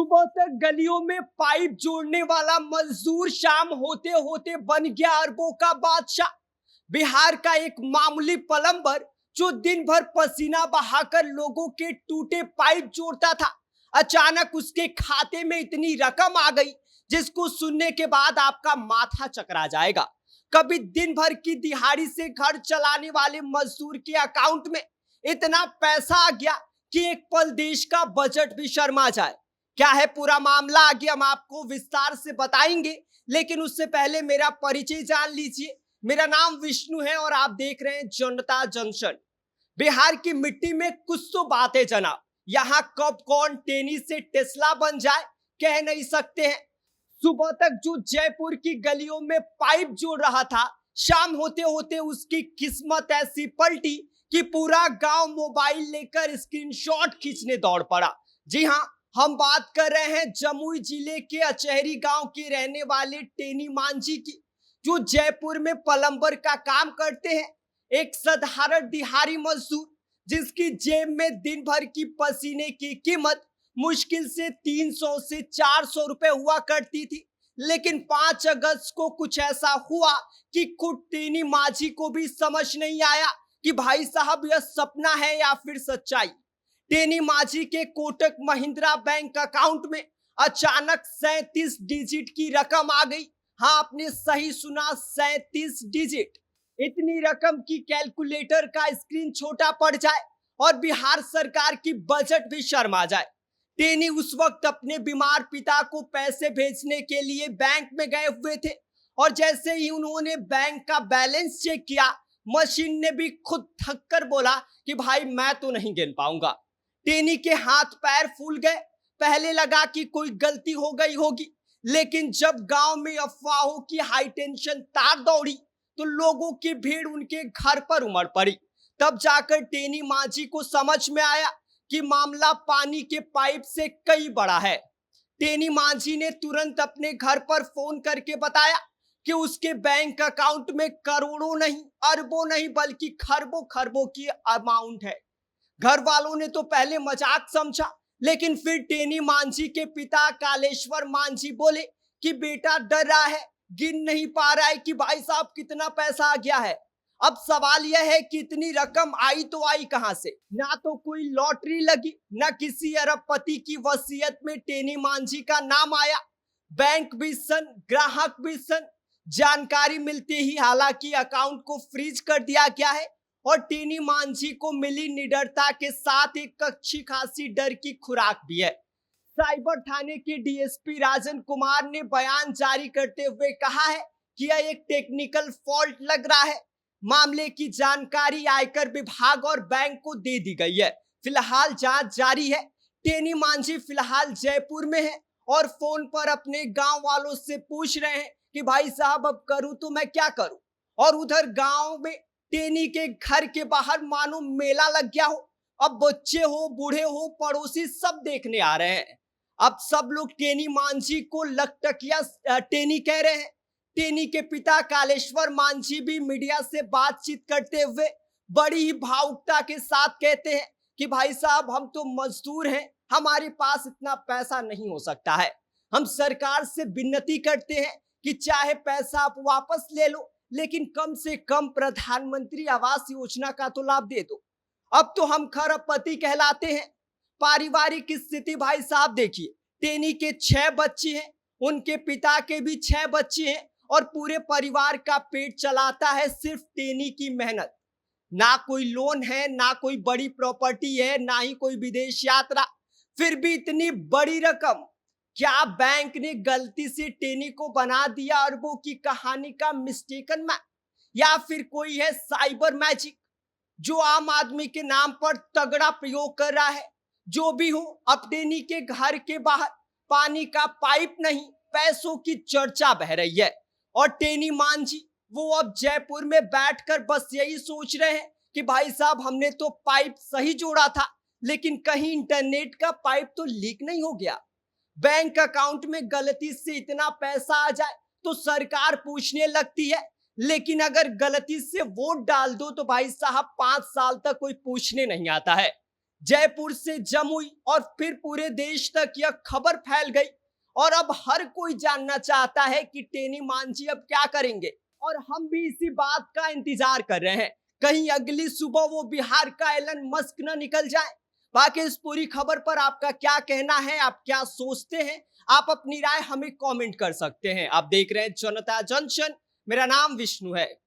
सुबह तक गलियों में पाइप जोड़ने वाला मजदूर शाम होते होते बन गया अरबों का बादशाह। बिहार का एक मामूली प्लम्बर जो दिन भर पसीना बहाकर लोगों के टूटे पाइप जोड़ता था, अचानक उसके खाते में इतनी रकम आ गई जिसको सुनने के बाद आपका माथा चकरा जाएगा। कभी दिन भर की दिहाड़ी से घर चलाने वाले मजदूर के अकाउंट में इतना पैसा आ गया कि एक पल देश का बजट भी शर्मा जाए। क्या है पूरा मामला आगे हम आपको विस्तार से बताएंगे, लेकिन उससे पहले मेरा परिचय जान लीजिए। मेरा नाम विष्णु है और आप देख रहे हैं जनता जंक्शन। बिहार की मिट्टी में कुछ तो बात है जनाब। यहाँ कब कौन टेनिस से टेस्ला बन जाए कह नहीं सकते हैं। सुबह तक जो जयपुर की गलियों में पाइप जोड़ रहा था, शाम होते होते उसकी किस्मत ऐसी पलटी कि पूरा गांव मोबाइल लेकर स्क्रीनशॉट खींचने दौड़ पड़ा। जी हाँ, हम बात कर रहे हैं जमुई जिले के अचहरी गांव के रहने वाले टेनी मांझी की, जो जयपुर में प्लम्बर का काम करते हैं। एक साधारण दिहाड़ी मजदूर जिसकी जेब में दिन भर की पसीने की कीमत मुश्किल से 300 से 400 रुपए हुआ करती थी। लेकिन 5 अगस्त को कुछ ऐसा हुआ कि खुद टेनी मांझी को भी समझ नहीं आया कि भाई साहब यह सपना है या फिर सच्चाई। टेनी मांझी के कोटक महिंद्रा बैंक अकाउंट में अचानक 37 डिजिट की रकम आ गई। हाँ, आपने सही सुना, 37 डिजिट। इतनी रकम की कैलकुलेटर का स्क्रीन छोटा पड़ जाए और बिहार सरकार की बजट भी शर्मा जाए। टेनी उस वक्त अपने बीमार पिता को पैसे भेजने के लिए बैंक में गए हुए थे और जैसे ही उन्होंने बैंक का बैलेंस चेक किया, मशीन ने भी खुद थक कर बोला कि भाई मैं तो नहीं गिन पाऊंगा। टेनी के हाथ पैर फूल गए। पहले लगा कि कोई गलती हो गई होगी, लेकिन जब गांव में अफवाहों की हाई टेंशन तार दौड़ी तो लोगों की भीड़ उनके घर पर उमड़ पड़ी। तब जाकर टेनी मांझी को समझ में आया कि मामला पानी के पाइप से कई बड़ा है। टेनी मांझी ने तुरंत अपने घर पर फोन करके बताया कि उसके बैंक अकाउंट में करोड़ों नहीं, अरबों नहीं, बल्कि खरबों खरबों की अमाउंट है। घर वालों ने तो पहले मजाक समझा, लेकिन फिर टेनी मांझी के पिता कालेश्वर मांझी बोले कि बेटा डर रहा है, गिन नहीं पा रहा है कि भाई साहब कितना पैसा आ गया है। अब सवाल यह है कि इतनी रकम आई तो आई कहां से? ना तो कोई लॉटरी लगी, ना किसी अरबपति की वसीयत में टेनी मांझी का नाम आया। बैंक भी सन, ग्राहक भी सन। जानकारी मिलते ही हालांकि अकाउंट को फ्रीज कर दिया गया है और टेनी मांझी को मिली निडरता के साथ एक अच्छी खासी डर की खुराक भी है। साइबर थाने के डीएसपी राजन कुमार ने बयान जारी करते हुए कहा है कि यह एक टेक्निकल फॉल्ट लग रहा है। मामले की जानकारी आयकर विभाग और बैंक को दे दी गई है। फिलहाल जांच जारी है। टेनी मांझी फिलहाल जयपुर में है और फोन पर अपने गांव वालों से पूछ रहे हैं कि भाई साहब अब करूं तो मैं क्या करूं। और उधर गांव में टेनी के घर के बाहर मानो मेला लग गया हो। अब बच्चे हो, बूढ़े हो, पड़ोसी सब देखने आ रहे हैं। अब सब लोग टेनी मांझी को लकटकिया टेनी कह रहे हैं। टेनी के पिता कालेश्वर मांझी भी मीडिया से बातचीत करते हुए बड़ी ही भावुकता के साथ कहते हैं कि भाई साहब हम तो मजदूर हैं, हमारे पास इतना पैसा नहीं हो सकता है। हम सरकार से विनती करते हैं कि चाहे पैसा आप वापस ले लो, लेकिन कम से कम प्रधानमंत्री आवास योजना का तो लाभ दे दो। अब तो हम खरबपति कहलाते हैं। पारिवारिक स्थिति भाई साहब देखिए, टेनी के 6 बच्चे हैं, उनके पिता के भी 6 बच्चे हैं और पूरे परिवार का पेट चलाता है सिर्फ टेनी की मेहनत। ना कोई लोन है, ना कोई बड़ी प्रॉपर्टी है, ना ही कोई विदेश यात्रा। फिर भी इतनी बड़ी रकम। क्या बैंक ने गलती से टेनी को बना दिया अरबों की कहानी का मिस्टेकन मैप, या फिर कोई है साइबर मैजिक जो आम आदमी के नाम पर तगड़ा प्रयोग कर रहा है? जो भी हो, अब टेनी के घर के बाहर पानी का पाइप नहीं, पैसों की चर्चा बह रही है। और टेनी मांझी वो अब जयपुर में बैठकर बस यही सोच रहे हैं कि भाई साहब हमने तो पाइप सही जोड़ा था, लेकिन कहीं इंटरनेट का पाइप तो लीक नहीं हो गया। बैंक अकाउंट में गलती से इतना पैसा आ जाए तो सरकार पूछने लगती है, लेकिन अगर गलती से वोट डाल दो तो भाई साहब 5 साल तक कोई पूछने नहीं आता है। जयपुर से जमुई और फिर पूरे देश तक यह खबर फैल गई और अब हर कोई जानना चाहता है कि टेनी मांझी अब क्या करेंगे। और हम भी इसी बात का इंतजार कर रहे हैं, कहीं अगली सुबह वो बिहार का एलन मस्क न निकल जाए। बाकी इस पूरी खबर पर आपका क्या कहना है, आप क्या सोचते हैं? आप अपनी राय हमें कमेंट कर सकते हैं। आप देख रहे हैं जनता जंक्शन, मेरा नाम विष्णु है।